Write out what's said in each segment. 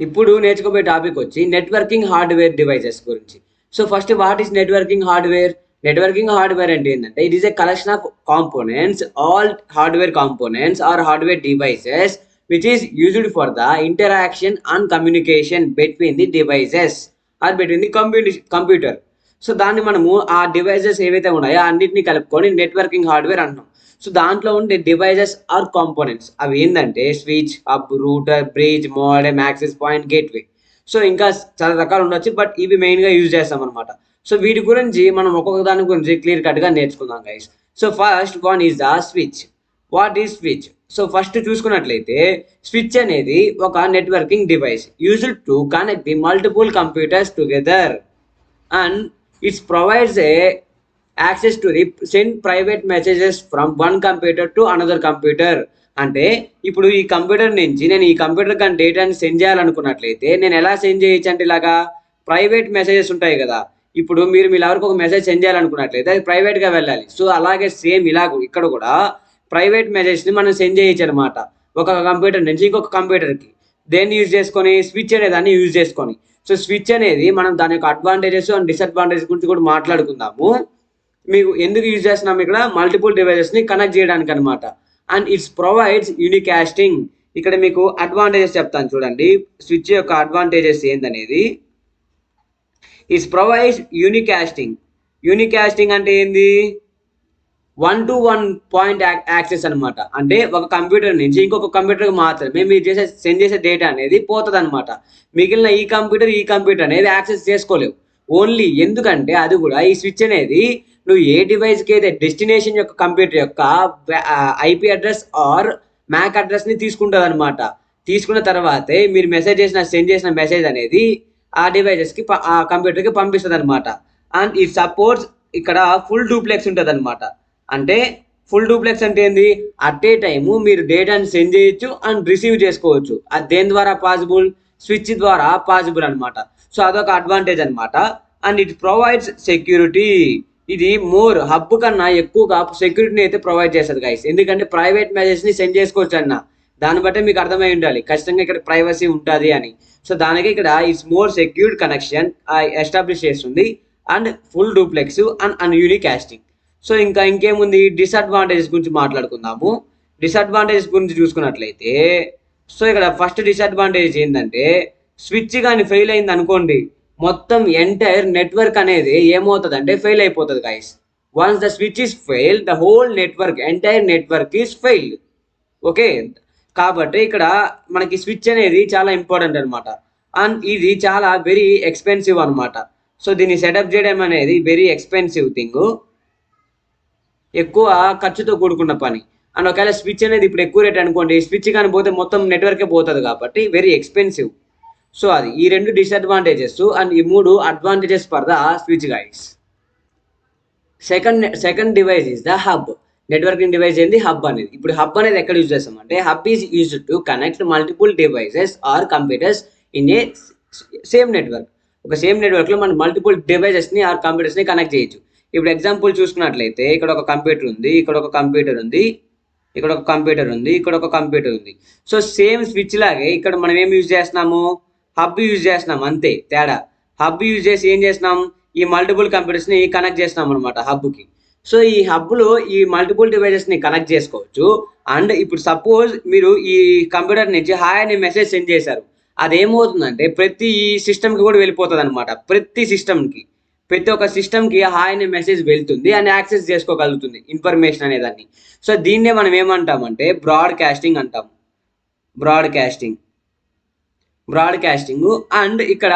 ఇప్పుడు నేర్చుకోబోయే టాపిక్ వచ్చి నెట్వర్కింగ్ హార్డ్వేర్ డివైసెస్ గురించి. So first what is networking hardware? Networking hardware అంటే ఏంటంటే it is a collection of components, all hardware components are hardware devices which is used for the interaction and communication between the devices or between the computer. So దాన్ని మనము ఆ devices ఏవైతే ఉన్నాయో అన్నింటినీ కలుపుకొని networking hardware అంటున్నాం. So దాంట్లో ఉండే డివైజెస్ ఆర్ కాంపోనెంట్స్ అవి ఏంటంటే switch, hub, router, bridge, modem, access point, gateway. So ఇంకా చాలా రకాలు ఉండొచ్చు, బట్ ఇవి మెయిన్గా యూజ్ చేస్తాం అనమాట. సో వీటి గురించి మనం ఒక్కొక్క దాని గురించి క్లియర్ కట్గా నేర్చుకుందాం guys. So first one is the switch. What is switch? So first చూసుకున్నట్లయితే స్విచ్ అనేది ఒక networking device used to connect the multiple computers together and it's provides A access to send private messages from one computer to another computer. అంటే ఇప్పుడు ఈ computer నుంచి నేను ఈ computer కానీ డేటాని సెండ్ చేయాలనుకున్నట్లయితే నేను ఎలా సెండ్ చేయొచ్చు అంటే ఇలాగా ప్రైవేట్ మెసేజెస్ ఉంటాయి కదా. ఇప్పుడు మీరు మీ ఎవరికి ఒక మెసేజ్ సెండ్ చేయాలనుకున్నట్లయితే అది ప్రైవేట్గా వెళ్ళాలి. సో అలాగే సేమ్ ఇక్కడ కూడా ప్రైవేట్ మెసేజ్ని మనం సెండ్ చేయొచ్చు అనమాట, ఒక కంప్యూటర్ నుంచి ఇంకొక కంప్యూటర్కి. దేన్ని యూజ్ చేసుకొని? స్విచ్ అనే దాన్ని యూజ్ చేసుకొని. సో స్విచ్ అనేది మనం దాని యొక్క అడ్వాంటేజెస్ అండ్ డిసడ్వాంటేజెస్ గురించి కూడా మాట్లాడుకుందాము. మీకు ఎందుకు యూజ్ చేస్తున్నాం ఇక్కడ? మల్టిపుల్ డివైజెస్ని కనెక్ట్ చేయడానికి అనమాట. And it's provides unicasting. ఇక్కడ మీకు అడ్వాంటేజెస్ చెప్తాను చూడండి, స్విచ్ యొక్క అడ్వాంటేజెస్ ఏందనేది. It's provides యూనికాస్టింగ్. యూనికాస్టింగ్ అంటే ఏంది? 1-to-1 పాయింట్ యాక్సెస్ అనమాట. అంటే ఒక కంప్యూటర్ నుంచి ఇంకొక కంప్యూటర్కి మాత్రమే మీరు సెండ్ చేసే డేటా అనేది పోతుంది అనమాట. మిగిలిన ఈ కంప్యూటర్ అనేది యాక్సెస్ చేసుకోలేవు. ఓన్లీ ఎందుకంటే అది కూడా ఈ స్విచ్ అనేది నువ్వు ఏ డివైస్కి అయితే డెస్టినేషన్ యొక్క కంప్యూటర్ యొక్క ఐపీ అడ్రస్ ఆర్ మ్యాక్ అడ్రస్ని తీసుకుంటుంది అనమాట. తీసుకున్న తర్వాతే మీరు సెండ్ చేసిన మెసేజ్ అనేది ఆ డివైజెస్కి ఆ కంప్యూటర్కి పంపిస్తుంది అనమాట. అండ్ ఇట్ సపోర్ట్స్ ఇక్కడ ఫుల్ డూప్లెక్స్ ఉంటుంది అనమాట. అంటే ఫుల్ డూప్లెక్స్ అంటే ఏంది? అట్ ఏ టైము మీరు డేటాని సెండ్ చేయొచ్చు అండ్ రిసీవ్ చేసుకోవచ్చు. అది దేని ద్వారా పాసిబుల్? స్విచ్ ద్వారా పాసిబుల్ అనమాట. సో అదొక అడ్వాంటేజ్ అనమాట. And it provides security. ఇది మోర్ హబ్ కన్నా ఎక్కువగా సెక్యూరిటీని అయితే ప్రొవైడ్ చేస్తుంది గైస్. ఎందుకంటే ప్రైవేట్ మెసేజ్ని సెండ్ చేసుకోవచ్చు అన్న దాన్ని బట్టే మీకు అర్థమై ఉండాలి ఖచ్చితంగా ఇక్కడ ప్రైవసీ ఉంటుంది అని. సో దానికి ఇక్కడ it's more secured connection establish చేస్తుంది and full duplex and unicasting. So ఇంకేముంది? డిసడ్వాంటేజెస్ గురించి మాట్లాడుకుందాము. డిసడ్వాంటేజెస్ గురించి చూసుకున్నట్లయితే సో ఇక్కడ ఫస్ట్ డిసడ్వాంటేజ్ ఏంటంటే స్విచ్ కానీ ఫెయిల్ అయింది అనుకోండి, మొత్తం ఎంటైర్ నెట్వర్క్ అనేది ఏమవుతుంది అంటే ఫెయిల్ అయిపోతుంది guys. Once the switch is fail the whole network, entire network is failed. Okay, కాబట్టి ఇక్కడ మనకి స్విచ్ అనేది చాలా ఇంపార్టెంట్ అనమాట. అండ్ ఇది చాలా వెరీ ఎక్స్పెన్సివ్ అనమాట. సో దీన్ని సెటప్ చేయడం అనేది వెరీ ఎక్స్పెన్సివ్ థింగ్, ఎక్కువ ఖర్చుతో కూడుకున్న పని. అండ్ ఒకవేళ స్విచ్ అనేది ఇప్పుడు ఎక్కువ రేట్ అనుకోండి, స్విచ్ కానీ పోతే మొత్తం నెట్వర్కే పోతుంది కాబట్టి వెరీ ఎక్స్పెన్సివ్. సో అది ఈ రెండు డిసడ్వాంటేజెస్ అండ్ ఈ మూడు advantages for the switch guys. Second device is the hub. Networking device ఏంది? హబ్ అనేది. ఇప్పుడు హబ్ అనేది ఎక్కడ యూజ్ చేస్తాం అంటే hub is used to connect multiple devices or computers in a same network. ఒక సేమ్ నెట్వర్క్లో మనం మల్టిపుల్ డివైజెస్ని ఆర్ కంప్యూటర్స్ని కనెక్ట్ చేయొచ్చు. ఇప్పుడు ఎగ్జాంపుల్ చూసుకున్నట్లయితే ఇక్కడ ఒక కంప్యూటర్ ఉంది, ఇక్కడ ఒక కంప్యూటర్ ఉంది, ఇక్కడ ఒక కంప్యూటర్ ఉంది, ఇక్కడ ఒక కంప్యూటర్ ఉంది. సో సేమ్ స్విచ్ లాగే ఇక్కడ మనం ఏం యూజ్ చేస్తున్నాము? హబ్ యూజ్ చేస్తున్నాం, అంతే తేడా. హబ్ యూజ్ చేసి ఏం చేస్తున్నాం? ఈ మల్టిపుల్ కంప్యూటర్స్ని కనెక్ట్ చేస్తున్నాం అనమాట హబ్కి. సో ఈ హబ్లో ఈ మల్టిపుల్ డివైజెస్ని కనెక్ట్ చేసుకోవచ్చు. అండ్ ఇప్పుడు సపోజ్ మీరు ఈ కంప్యూటర్ నుంచి హాయ్ అనే మెసేజ్ సెండ్ చేశారు, అదేమవుతుందంటే ప్రతి సిస్టమ్కి కూడా వెళ్ళిపోతుంది అనమాట. ప్రతి ఒక్క సిస్టమ్కి హాయ్ అనే మెసేజ్ వెళ్తుంది అండ్ యాక్సెస్ చేసుకోగలుగుతుంది ఇన్ఫర్మేషన్ అనేదాన్ని. సో దీన్నే మనం ఏమంటామంటే బ్రాడ్కాస్టింగ్ అంటాం. బ్రాడ్కాస్టింగ్. అండ్ ఇక్కడ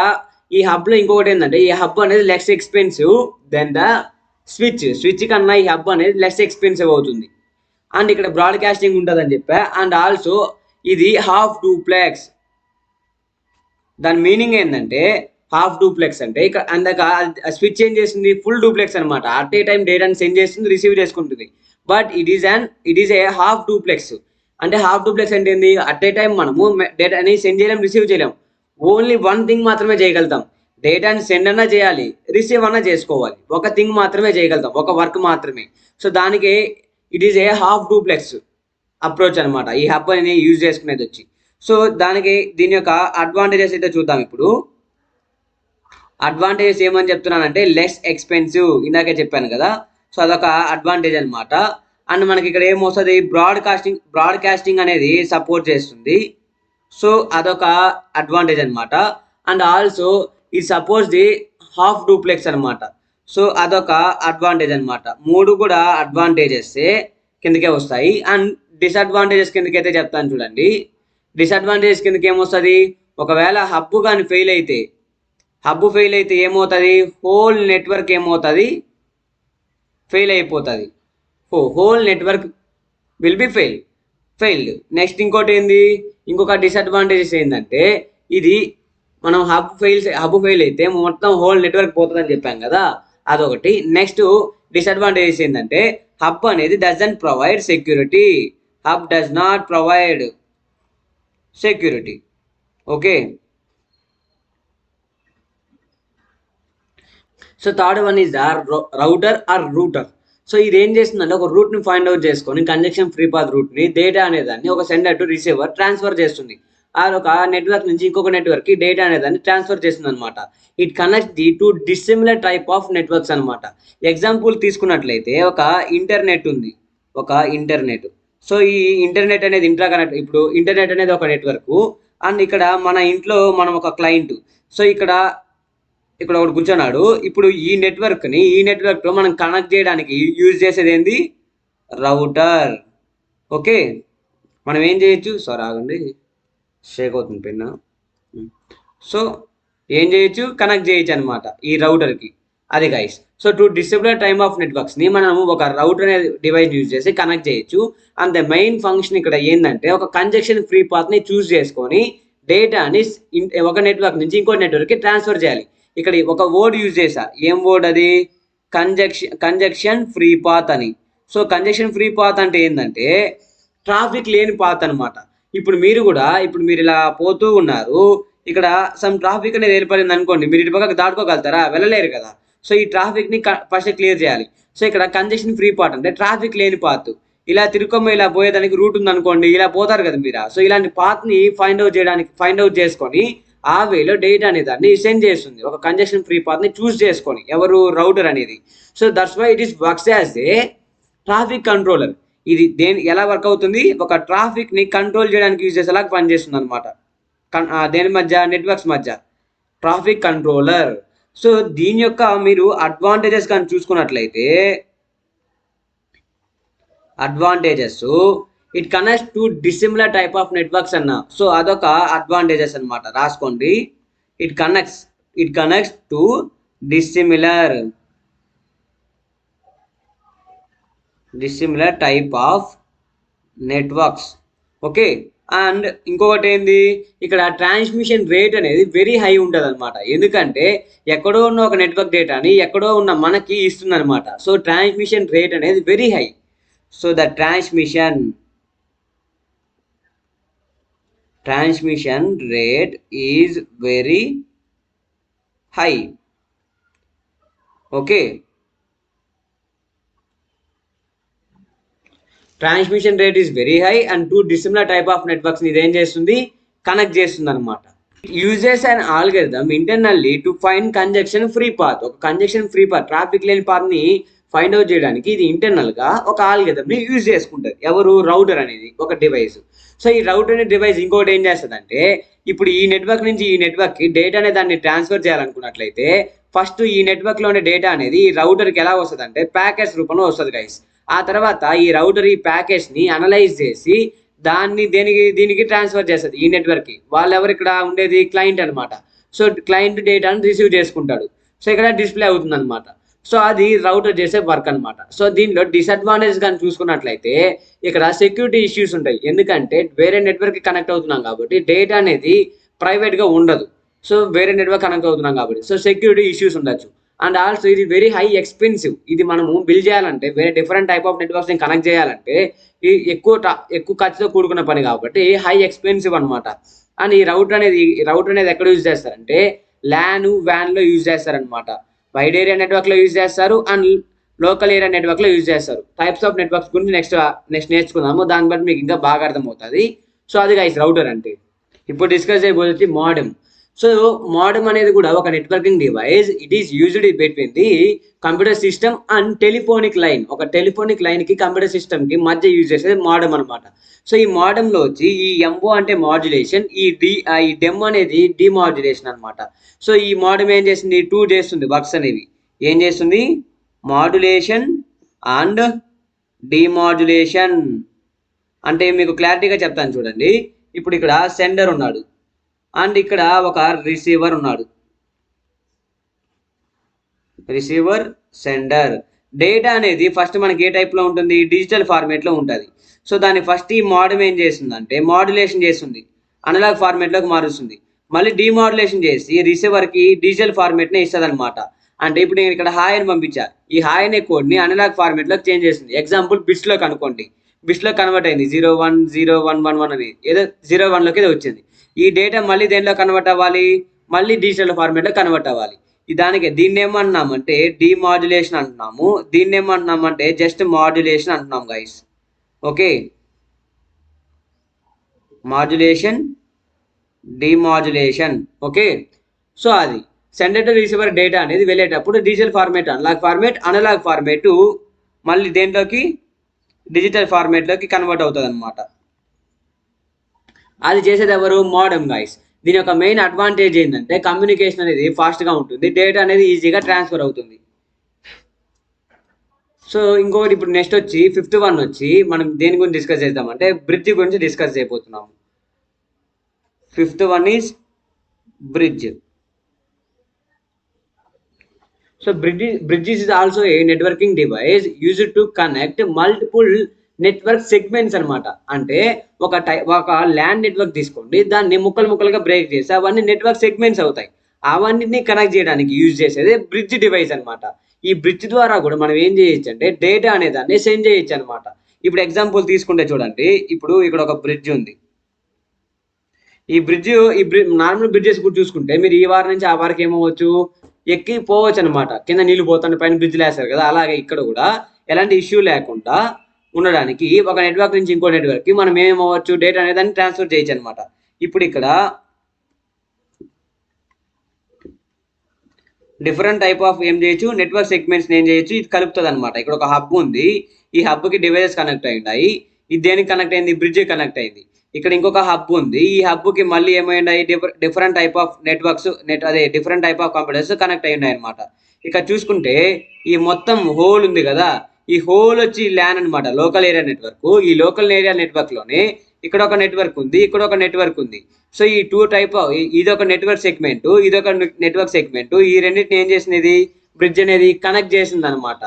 ఈ హబ్లో ఇంకొకటి ఏంటంటే ఈ హబ్ అనేది less expensive than the switch కన్నా ఈ హబ్ అనేది లెస్ ఎక్స్పెన్సివ్ అవుతుంది. అండ్ ఇక్కడ బ్రాడ్కాస్టింగ్ ఉంటుంది అని చెప్పా. అండ్ ఆల్సో ఇది హాఫ్ డూప్లెక్స్. దాని మీనింగ్ ఏంటంటే హాఫ్ డూప్లెక్స్ అంటే ఇక్కడ అందాక స్విచ్ ఏం చేస్తుంది? ఫుల్ డూప్లెక్స్ అనమాట. అట్ ఏ టైం డేటాని సెండ్ చేస్తుంది, రిసీవ్ చేసుకుంటుంది. But it is a half duplex. అంటే హాఫ్ డూప్లెక్స్ అంటే ఏంది? అట్ ఏ టైం మనము డేటాని సెండ్ చేయలేం, రిసీవ్ చేయలేం. ఓన్లీ వన్ థింగ్ మాత్రమే చేయగలుగుతాం. డేటాని సెండ్ అన్నా చేయాలి, రిసీవ్ అన్నా చేసుకోవాలి. ఒక థింగ్ మాత్రమే చేయగలుగుతాం, ఒక వర్క్ మాత్రమే. సో దానికి it is a half duplex approach అనమాట ఈ హబ్ అనేది యూజ్ చేసుకునేది వచ్చి. సో దీని యొక్క అడ్వాంటేజెస్ అయితే చూద్దాం ఇప్పుడు. అడ్వాంటేజెస్ ఏమని చెప్తున్నానంటే లెస్ ఎక్స్పెన్సివ్, ఇందాకే చెప్పాను కదా. సో అదొక అడ్వాంటేజ్ అనమాట. అండ్ మనకి ఇక్కడ ఏమొస్తుంది, బ్రాడ్కాస్టింగ్ అనేది సపోర్ట్ చేస్తుంది. సో అదొక అడ్వాంటేజ్ అనమాట. అండ్ ఆల్సో ఇది సపోర్ట్స్ ది హాఫ్ డూప్లెక్స్ అనమాట. సో అదొక అడ్వాంటేజ్ అనమాట. మూడు కూడా అడ్వాంటేజెస్ కిందకే వస్తాయి. అండ్ డిసడ్వాంటేజెస్ కిందకైతే చెప్తాను చూడండి. డిసడ్వాంటేజెస్ కిందకి ఏమొస్తుంది, ఒకవేళ హబ్ కానీ ఫెయిల్ అయితే ఏమవుతుంది, హోల్ నెట్వర్క్ ఏమవుతుంది, ఫెయిల్ అయిపోతుంది. Whole network will be failed. Next ఇంకొక డిసడ్వాంటేజెస్ ఏంటంటే, ఇది మనం హబ్ ఫెయిల్ అయితే మొత్తం హోల్ నెట్వర్క్ పోతుందని చెప్పాం కదా, అదొకటి. నెక్స్ట్ డిసడ్వాంటేజెస్ ఏంటంటే, హబ్ అనేది doesn't provide security. Hub does not provide security. Okay. So third one is the router. So ఇది ఏం చేస్తుందంటే, ఒక రూట్ని ఫైండ్ అవుట్ చేసుకొని కంజక్షన్ ఫ్రీ పాత్ రూట్ని డేటా అనేదాన్ని ఒక సెండర్ టు రిసీవర్ ట్రాన్స్ఫర్ చేస్తుంది. ఒక నెట్వర్క్ నుంచి ఇంకొక నెట్వర్క్కి డేటా అనేదాన్ని ట్రాన్స్ఫర్ చేస్తుంది అనమాట. It connect the to dissimilar type of networks అనమాట. ఎగ్జాంపుల్ తీసుకున్నట్లయితే ఒక ఇంటర్నెట్. సో ఈ ఇంటర్నెట్ అనేది ఇప్పుడు ఇంటర్నెట్ అనేది ఒక నెట్వర్క్. అండ్ ఇక్కడ మన ఇంట్లో మనం ఒక క్లయింట్. సో ఇక్కడ ఒకటి కూర్చున్నాడు. ఇప్పుడు ఈ నెట్వర్క్లో మనం కనెక్ట్ చేయడానికి యూజ్ చేసేది ఏంది, రౌటర్. ఓకే. మనం ఏం చేయొచ్చు, ఆగండి, షేక్ అవుతుంది పెన్. సో ఏం చేయొచ్చు, కనెక్ట్ చేయొచ్చు అనమాట ఈ రౌటర్కి. అది guys. So to distribute time of నెట్వర్క్స్ని మనము ఒక రౌటర్ అనే డివైస్ యూజ్ చేసి కనెక్ట్ చేయొచ్చు. అండ్ ద మెయిన్ ఫంక్షన్ ఇక్కడ ఏంటంటే, ఒక కంజక్షన్ ఫ్రీ పాత్ని చూస్ చేసుకొని డేటాని ఒక నెట్వర్క్ నుంచి ఇంకో నెట్వర్క్కి ట్రాన్స్ఫర్ చేయాలి. ఇక్కడ ఒక వర్డ్ యూజ్ చేశా. ఏం వర్డ్ అది, కంజక్షన్ ఫ్రీ పాత్ అని. సో కంజక్షన్ ఫ్రీ పాత్ అంటే ఏంటంటే ట్రాఫిక్ లేని పాత్ అనమాట. ఇప్పుడు మీరు ఇలా పోతూ ఉన్నారు, ఇక్కడ సమ్ ట్రాఫిక్ అనేది ఏర్పడింది అనుకోండి, మీరు ఇటు పక్కకు దాటుకోగలుగుతారా, వెళ్ళలేరు కదా. సో ఈ ట్రాఫిక్ని ఫస్ట్ క్లియర్ చేయాలి. సో ఇక్కడ కంజక్షన్ ఫ్రీ పాత్ అంటే ట్రాఫిక్ లేని పాత్. ఇలా ఇలా పోయేదానికి రూట్ ఉంది అనుకోండి, ఇలా పోతారు కదా మీరు. సో ఇలాంటి పాత్ని ఫైండ్ అవుట్ చేసుకొని ఆ వేలో డేటా అనే దాన్ని సెండ్ చేస్తుంది, ఒక కంజక్షన్ ఫ్రీ పాత్ని చూస్ చేసుకొని, ఎవరు, రౌటర్ అనేది. So that's why it is works as a traffic controller. ఇది ఎలా వర్క్ అవుతుంది, ఒక ట్రాఫిక్ని కంట్రోల్ చేయడానికి యూజ్ చేసేలాగా పనిచేస్తుంది అనమాట. దేని మధ్య, నెట్వర్క్స్ మధ్య, ట్రాఫిక్ కంట్రోలర్. సో దీని యొక్క మీరు అడ్వాంటేజెస్ కానీ చూసుకున్నట్లయితే, it connects to dissimilar type of networks అన్న. సో అదొక అడ్వాంటేజెస్ అనమాట, రాసుకోండి. It connects to dissimilar type of networks. Okay. And ఇంకొకటి ఏంది, ఇక్కడ ట్రాన్స్మిషన్ రేట్ అనేది వెరీ హై ఉంటుంది అనమాట. ఎందుకంటే ఎక్కడో ఉన్న ఒక నెట్వర్క్ డేటాని ఎక్కడో ఉన్న మనకి ఇస్తుంది అనమాట. సో ట్రాన్స్మిషన్ రేట్ అనేది very high. So the transmission rate is very high. Okay. Transmission rate is very high and two dissimilar type of networks ని ఇదేం చేస్తుంది, కనెక్ట్ చేస్తుంది అనమాట. Uses and algorithm internally to find conjunction free path. ఒక conjunction free path, traffic లేని path ని find out చేయడానికి ఇది ఇంటర్నల్ గా ఒక ఆల్గరిథమ్ ని యూజ్ చేసుకుంటుంది. ఎవరు, రౌటర్ అనేది ఒక డివైస్. సో ఈ రౌటర్ అనే డివైస్ ఇంకోటి ఏం చేస్తుంది, ఇప్పుడు ఈ నెట్వర్క్ నుంచి ఈ నెట్వర్క్ కి డేటా అనే దాన్ని ట్రాన్స్ఫర్ చేయాలనుకున్నట్లయితే ఫస్ట్ ఈ నెట్వర్క్ లో ఉండే డేటా అనేది ఈ రౌటర్ కి ఎలా వస్తుంది అంటే ప్యాకెట్స్ రూపంలో వస్తుంది గైస్. ఆ తర్వాత ఈ రౌటర్ ఈ ప్యాకెట్స్ ని అనలైజ్ చేసి దాన్ని దీనికి ట్రాన్స్ఫర్ చేస్తుంది ఈ నెట్వర్క్ కి. వాళ్ళు ఎవరు ఇక్కడ ఉండేది, క్లయింట్ అనమాట. సో క్లయింట్ డేటాను రిసీవ్ చేసుకుంటాడు. సో ఇక్కడ డిస్ప్లే అవుతుంది అనమాట. సో అది రౌటర్ చేసే వర్క్ అనమాట. సో దీనిలో డిసడ్వాంటేజ్ కానీ చూసుకున్నట్లయితే ఇక్కడ సెక్యూరిటీ ఇష్యూస్ ఉంటాయి. ఎందుకంటే వేరే నెట్వర్క్ కనెక్ట్ అవుతున్నాం కాబట్టి డేటా అనేది ప్రైవేట్ గా ఉండదు. సో వేరే నెట్వర్క్ కనెక్ట్ అవుతున్నాం కాబట్టి సో సెక్యూరిటీ ఇష్యూస్ ఉండొచ్చు. అండ్ ఆల్సో ఇది వెరీ హై ఎక్స్పెన్సివ్. ఇది మనము బిల్డ్ చేయాలంటే, వేరే డిఫరెంట్ టైప్ ఆఫ్ నెట్వర్క్స్ ని కనెక్ట్ చేయాలంటే ఎక్కువ ఖర్చుతో కూడుకున్న పని కాబట్టి హై ఎక్స్పెన్సివ్ అనమాట. అండ్ ఈ రౌటర్ అనేది ఎక్కడ యూజ్ చేస్తారంటే వ్యాన్ లో యూజ్ చేస్తారనమాట. వైడ్ ఏరియా నెట్వర్క్ లో యూజ్ చేస్తారు అండ్ లోకల్ ఏరియా నెట్వర్క్ లో యూజ్ చేస్తారు. టైప్స్ ఆఫ్ నెట్వర్క్స్ గురించి నెక్స్ట్ నేర్చుకుందాము. దాన్ని బట్టి మీకు ఇంకా బాగా అర్థమవుతుంది. సో అది గైస్ రౌటర్ అంటే. ఇప్పుడు డిస్కస్ చేయబోతుంది మోడెమ్. సో మోడెమ్ అనేది కూడా ఒక networking device. It is used between the computer system and telephonic line. ఒక టెలిఫోనిక్ లైన్ కి కంప్యూటర్ సిస్టమ్ కి మధ్య యూజ్ చేసేది మోడెమ్ అనమాట. సో ఈ మోడెమ్ లో వచ్చి ఈ ఎంఓ అంటే మాడ్యులేషన్, ఈ డెమ్ అనేది డిమాడ్యులేషన్ అనమాట. సో ఈ మోడెమ్ ఏం చేస్తుంది, టూ చేస్తుంది వర్క్స్ అనేవి. ఏం చేస్తుంది, మాడ్యులేషన్ అండ్ డిమాడ్యులేషన్. అంటే మీకు క్లారిటీగా చెప్తాను చూడండి. ఇప్పుడు ఇక్కడ సెండర్ ఉన్నాడు అండ్ ఇక్కడ ఒక రిసీవర్ ఉన్నాడు. Receiver, sender. డేటా అనేది ఫస్ట్ మనకి ఏ టైప్లో ఉంటుంది, డిజిటల్ ఫార్మేట్లో ఉంటుంది. సో దాన్ని ఫస్ట్ ఈ మోడెమ్ ఏం చేస్తుందంటే మాడ్యులేషన్ చేస్తుంది, అనలాగ్ ఫార్మేట్లోకి మారుస్తుంది. మళ్ళీ డిమాడ్యులేషన్ చేసి రిసీవర్కి డిజిటల్ ఫార్మేట్నే ఇస్తుంది అనమాట. అంటే ఇప్పుడు నేను ఇక్కడ హాయ్ అని పంపించా, ఈ హాయ్ అనే కోడ్ని అనలాగ్ ఫార్మేట్లోకి చేంజ్ చేస్తుంది. ఎగ్జాంపుల్ బిట్స్లోకి అనుకోండి, బిట్స్లో కన్వర్ట్ అయింది 010111 అని, ఏదో 01లోకి ఏదో వచ్చింది. ఈ డేటా మళ్ళీ దేంట్లో కన్వర్ట్ అవ్వాలి, మళ్ళీ డిజిటల్ ఫార్మేట్లో కన్వర్ట్ అవ్వాలి. దానికి దీన్ని ఏమన్నామంటే డిమాడ్యులేషన్ అంటున్నాము, దీన్ని ఏమంటున్నామంటే జస్ట్ మాడ్యులేషన్ అంటున్నాం guys. Okay, modulation, demodulation. Okay, so అది సెండర్ టు రిసీవర్ డేటా అనేది వెళ్ళేటప్పుడు డిజిటల్ ఫార్మేట్, అనలాగ్ ఫార్మేట్ మళ్ళీ దేంట్లోకి, డిజిటల్ ఫార్మేట్లోకి కన్వర్ట్ అవుతుంది అనమాట. అది చేసేది ఎవరు, మోడెమ్ గైస్. దీని యొక్క మెయిన్ అడ్వాంటేజ్ ఏంటంటే కమ్యూనికేషన్ అనేది ఫాస్ట్గా ఉంటుంది, డేటా అనేది ఈజీగా ట్రాన్స్ఫర్ అవుతుంది. సో ఇంకొకటి ఇప్పుడు నెక్స్ట్ వచ్చి 5th వన్ వచ్చి మనం దేని గురించి డిస్కస్ చేద్దామంటే బ్రిడ్జ్ గురించి డిస్కస్ చేయబోతున్నాము. 5th one is bridge. So bridge is also a networking device used to connect multiple network segments అనమాట. అంటే ఒక ల్యాండ్ నెట్వర్క్ తీసుకోండి, దాన్ని ముక్కలుగా బ్రేక్ చేసి అవన్నీ నెట్వర్క్ సెగ్మెంట్స్ అవుతాయి. అవన్నీ కనెక్ట్ చేయడానికి యూజ్ చేసేది బ్రిడ్జ్ డివైస్ అనమాట. ఈ బ్రిడ్జ్ ద్వారా కూడా మనం ఏం చేయొచ్చు అంటే డేటా అనే దాన్ని సెండ్ చేయొచ్చు అనమాట. ఇప్పుడు ఎగ్జాంపుల్ తీసుకుంటే చూడండి, ఇప్పుడు ఇక్కడ ఒక బ్రిడ్జ్ ఉంది. ఈ నార్మల్ బ్రిడ్జెస్ కూడా చూసుకుంటే మీరు ఈ వారం నుంచి ఆ వారికి ఏమవచ్చు, ఎక్కి పోవచ్చు అనమాట. కింద నీళ్ళు పోతాను, పైన బ్రిడ్జ్లు వేస్తారు కదా, అలాగే ఇక్కడ కూడా ఎలాంటి ఇష్యూ లేకుండా ఉండడానికి ఒక నెట్వర్క్ నుంచి ఇంకో నెట్వర్క్కి మనం ఏమవచ్చు, డేటా అనేది దాన్ని ట్రాన్స్ఫర్ చేయొచ్చు అనమాట. ఇప్పుడు ఇక్కడ డిఫరెంట్ టైప్ ఆఫ్ ఏం చేయొచ్చు, నెట్వర్క్ సెగ్మెంట్స్ ఏం చేయొచ్చు, ఇది కలుపుతుంది అనమాట. ఇక్కడ ఒక హబ్ ఉంది, ఈ హబ్కి డివైజెస్ కనెక్ట్ అయి ఉన్నాయి. ఇది దేనికి కనెక్ట్ అయింది, బ్రిడ్జ్ కనెక్ట్ అయింది. ఇక్కడ ఇంకొక హబ్ ఉంది, ఈ హబ్కి మళ్ళీ ఏమైనాయి, different type of networks, different type of computers connect అయి ఉన్నాయి అనమాట. ఇక్కడ చూసుకుంటే ఈ మొత్తం హోల్ ఉంది కదా, ఈ హోల్ వచ్చి ల్యాన్ అనమాట, లోకల్ ఏరియా నెట్వర్క్. ఈ లోకల్ ఏరియా నెట్వర్క్ లోనే ఇక్కడ ఒక నెట్వర్క్ ఉంది, ఇక్కడ ఒక నెట్వర్క్ ఉంది. సో ఈ టూ టైప్ ఇది ఒక నెట్వర్క్ సెగ్మెంట్, ఇది ఒక నెట్వర్క్ సెగ్మెంట్. ఈ రెండింటిని ఏం చేసింది, బ్రిడ్జ్ అనేది కనెక్ట్ చేసింది అనమాట.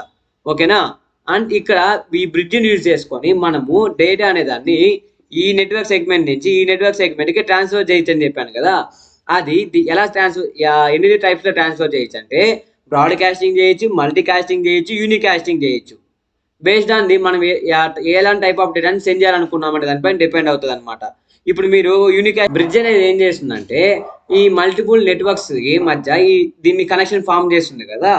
ఓకేనా. అండ్ ఇక్కడ ఈ బ్రిడ్జ్ని యూజ్ చేసుకొని మనము డేటా అనే దాన్ని ఈ నెట్వర్క్ సెగ్మెంట్ నుంచి ఈ నెట్వర్క్ సెగ్మెంట్కి ట్రాన్స్ఫర్ చేయొచ్చు అని చెప్పాను కదా. అది ఎలా ఎన్ని టైప్స్లో ట్రాన్స్ఫర్ చేయొచ్చు అంటే బ్రాడ్కాస్టింగ్ చేయొచ్చు, మల్టీకాస్టింగ్ చేయొచ్చు, యూనికాస్టింగ్ చేయొచ్చు. బేస్డ్ ఆన్ ది మనం ఎలాంటి టైప్ ఆఫ్ డేటాని సెండ్ చేయాలనుకున్నామంటే దానిపైన డిపెండ్ అవుతుంది అనమాట. ఇప్పుడు మీరు బ్రిడ్జ్ అనేది ఏం చేస్తుందంటే ఈ మల్టిపుల్ నెట్వర్క్స్కి మధ్య దీన్ని కనెక్షన్ ఫామ్ చేస్తుంది కదా.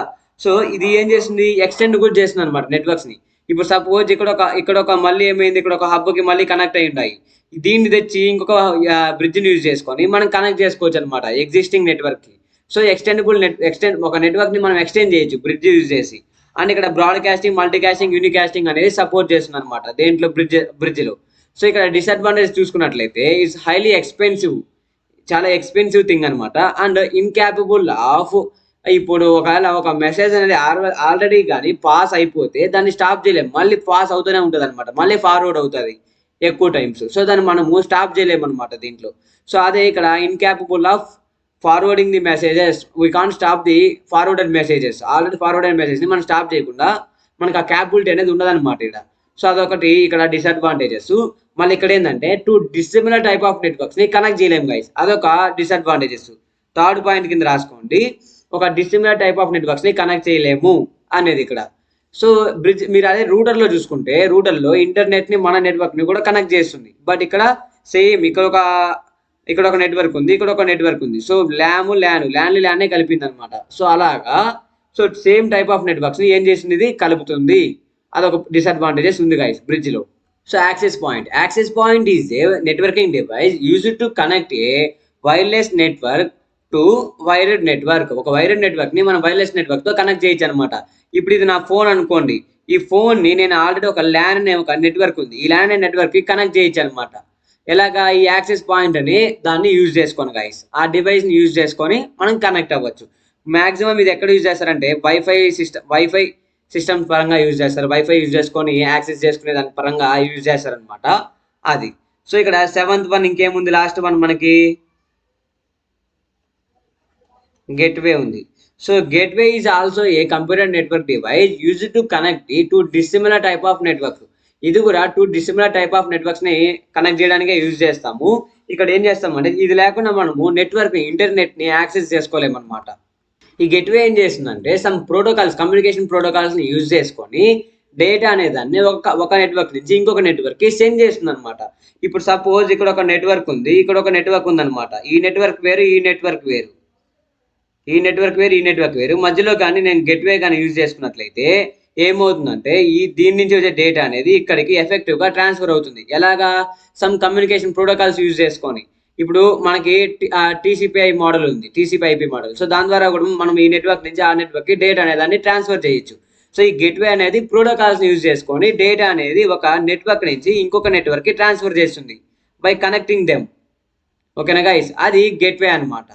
సో ఇది ఏం చేస్తుంది, ఎక్స్టెండ్ కూడా చేస్తుంది అనమాట నెట్వర్క్స్ని. ఇప్పుడు సపోజ్ ఇక్కడ ఒక మళ్ళీ ఏమైంది, ఇక్కడ ఒక హబ్కి మళ్ళీ కనెక్ట్ అయి ఉంటాయి. దీన్ని తెచ్చి ఇంకొక బ్రిడ్జ్ని యూజ్ చేసుకొని మనం కనెక్ట్ చేసుకోవచ్చు అనమాట ఎగ్జిస్టింగ్ నెట్వర్క్కి. సో ఒక నెట్వర్క్ని మనం ఎక్స్టెండ్ చేయొచ్చు బ్రిడ్జ్ యూజ్ చేసి. అండ్ ఇక్కడ బ్రాడ్కాస్టింగ్, మల్టీకాస్టింగ్, యూనికాస్టింగ్ అనేది సపోర్ట్ చేస్తుంది అనమాట దేంట్లో, బ్రిడ్జ్లో. సో ఇక్కడ డిసడ్వాంటేజ్ చూసుకున్నట్లయితే ఇట్స్ హైలీ ఎక్స్పెన్సివ్, చాలా ఎక్స్పెన్సివ్ థింగ్ అనమాట. అండ్ ఇన్క్యాపబుల్ ఆఫ్, ఇప్పుడు ఒకవేళ ఒక మెసేజ్ అనేది ఆల్రెడీ కానీ పాస్ అయిపోతే దాన్ని స్టాప్ చేయలేము, మళ్ళీ పాస్ అవుతూనే ఉంటుంది అనమాట, మళ్ళీ ఫార్వర్డ్ అవుతుంది ఎక్కువ టైమ్స్. సో దాన్ని మనము స్టాప్ చేయలేము అనమాట దీంట్లో. సో అదే ఇక్కడ incapable of forwarding the messages, we can't stop the forwarded messages. Already forwarded మెసేజ్ని మనం స్టాప్ చేయకుండా మనకు ఆ క్యాపబిలిటీ అనేది ఉండదన్నమాట ఇక్కడ. సో అదొకటి ఇక్కడ డిసడ్వాంటేజెస్. మళ్ళీ ఇక్కడ ఏంటంటే టూ డిసిమిలర్ టైప్ ఆఫ్ నెట్వర్క్స్ని కనెక్ట్ చేయలేము గైస్, అదొక డిసడ్వాంటేజెస్. థర్డ్ పాయింట్ కింద రాసుకోండి, ఒక డిసిమిలర్ టైప్ ఆఫ్ నెట్వర్క్స్ని కనెక్ట్ చేయలేము అనేది ఇక్కడ. సో బ్రిడ్జ్ మీరు అదే రూటర్లో చూసుకుంటే, రూటర్లో ఇంటర్నెట్ని మన నెట్వర్క్ని కూడా కనెక్ట్ చేస్తుంది. బట్ ఇక్కడ సేమ్ ఇక్కడ ఒక నెట్వర్క్ ఉంది, ఇక్కడ ఒక నెట్వర్క్ ఉంది. సో ల్యాన్నే కలిపింది అనమాట. సో అలాగా సో సేమ్ టైప్ ఆఫ్ నెట్వర్క్స్ని ఏం చేసింది, ఇది కలుపుతుంది. అదొక డిసడ్వాంటేజెస్ ఉంది guys బ్రిడ్జ్లో. So access point is a networking device used to connect a wireless network to wired network. ఒక వైర్డ్ నెట్వర్క్ ని మనం వైర్లెస్ నెట్వర్క్ తో కనెక్ట్ చేయొచ్చు అనమాట. ఇప్పుడు ఇది నా ఫోన్ అనుకోండి. ఈ ఫోన్ ని నేను ఆల్రెడీ ఒక ల్యాన్ అనే ఒక నెట్వర్క్ ఉంది. ఈ ల్యాన్ అనే నెట్వర్క్ కి కనెక్ట్ చేయొచ్చు అనమాట. ఎలాగా ఈ యాక్సెస్ పాయింట్ అని దాన్ని యూజ్ చేసుకొని గైస్ ఆ డివైస్ ని యూజ్ చేసుకొని మనం కనెక్ట్ అవ్వచ్చు. మాక్సిమం ఇది ఎక్కడ యూజ్ చేస్తారంటే వైఫై సిస్టమ్ పరంగా యూజ్ చేస్తారు. వైఫై యూజ్ చేసుకొని యాక్సెస్ చేసుకునే దాని పరంగా యూజ్ చేస్తారనమాట అది. సో ఇక్కడ 7th వన్ ఇంకేముంది, లాస్ట్ వన్ మనకి గేట్వే ఉంది. So gateway is also a computer network device use to connect to dissimilar type of network. ఇది కూడా 2 డిసిమిలర్ టైప్ ఆఫ్ నెట్వర్క్స్ ని కనెక్ట్ చేయడానికి యూజ్ చేస్తాము. ఇక్కడ ఏం చేస్తామంటే ఇది లేకుండా మనము నెట్వర్క్ ఇంటర్నెట్ ని యాక్సెస్ చేసుకోలేమన్నమాట. ఈ గేట్వే ఏం చేస్తుందంటే సమ్ ప్రోటోకాల్స్, కమ్యూనికేషన్ ప్రోటోకాల్స్ ని యూజ్ చేసుకొని డేటా అనేదాన్ని ఒక నెట్వర్క్ నుంచి ఇంకొక నెట్వర్క్ కి సెండ్ చేస్తుంది అనమాట. ఇప్పుడు సపోజ్ ఇక్కడ ఒక నెట్వర్క్ ఉంది, ఇక్కడ ఒక నెట్వర్క్ ఉందన్నమాట. ఈ నెట్వర్క్ వేరు, ఈ నెట్వర్క్ వేరు, ఈ నెట్వర్క్ వేరు, ఈ నెట్వర్క్ వేరు. మధ్యలో కానీ నేను గేట్వే కానీ యూజ్ చేసుకున్నట్లయితే ఏమవుతుందంటే దీని నుంచి వచ్చే డేటా అనేది ఇక్కడికి ఎఫెక్టివ్ గా ట్రాన్స్ఫర్ అవుతుంది. ఎలాగా? సమ్ కమ్యూనికేషన్ ప్రోటోకాల్స్ యూజ్ చేసుకొని. ఇప్పుడు మనకి టీసీపీఐ మోడల్ ఉంది, టీసీపీఐపీ మోడల్. సో దాని ద్వారా కూడా మనం ఈ నెట్వర్క్ నుంచి ఆ నెట్వర్క్ కి డేటా అనే దాన్ని ట్రాన్స్ఫర్ చేయొచ్చు. సో ఈ గేట్వే అనేది ప్రోటోకాల్స్ యూజ్ చేసుకొని డేటా అనేది ఒక నెట్వర్క్ నుంచి ఇంకొక నెట్వర్క్ కి ట్రాన్స్ఫర్ చేస్తుంది బై కనెక్టింగ్ దెమ్. ఓకేనా గైస్, అది గేట్వే అనమాట.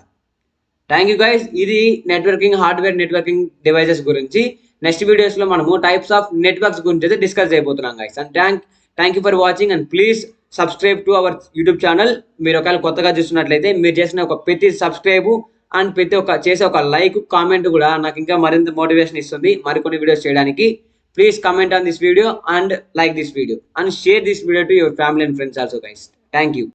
Thank you guys. ఇది నెట్వర్కింగ్ హార్డ్వేర్ నెట్వర్కింగ్ డివైసెస్ గురించి. నెక్స్ట్ వీడియోస్ లో మనము టైప్స్ ఆఫ్ నెట్వర్క్స్ గురించి అయితే డిస్కస్ చేయబోతున్నాం guys. And thank you for watching and please subscribe to our YouTube channel. మీరు ఒకవేళ కొత్తగా చూస్తున్నట్లయితే మీరు చేసిన ఒక ప్రతి సబ్స్క్రైబ్ అండ్ చేసే ఒక లైక్, కామెంట్ కూడా నాకు ఇంకా మరింత మోటివేషన్ ఇస్తుంది మరికొన్ని వీడియోస్ చేయడానికి. Please comment on this video and like this video and share this video to your family and friends also guys. Thank you.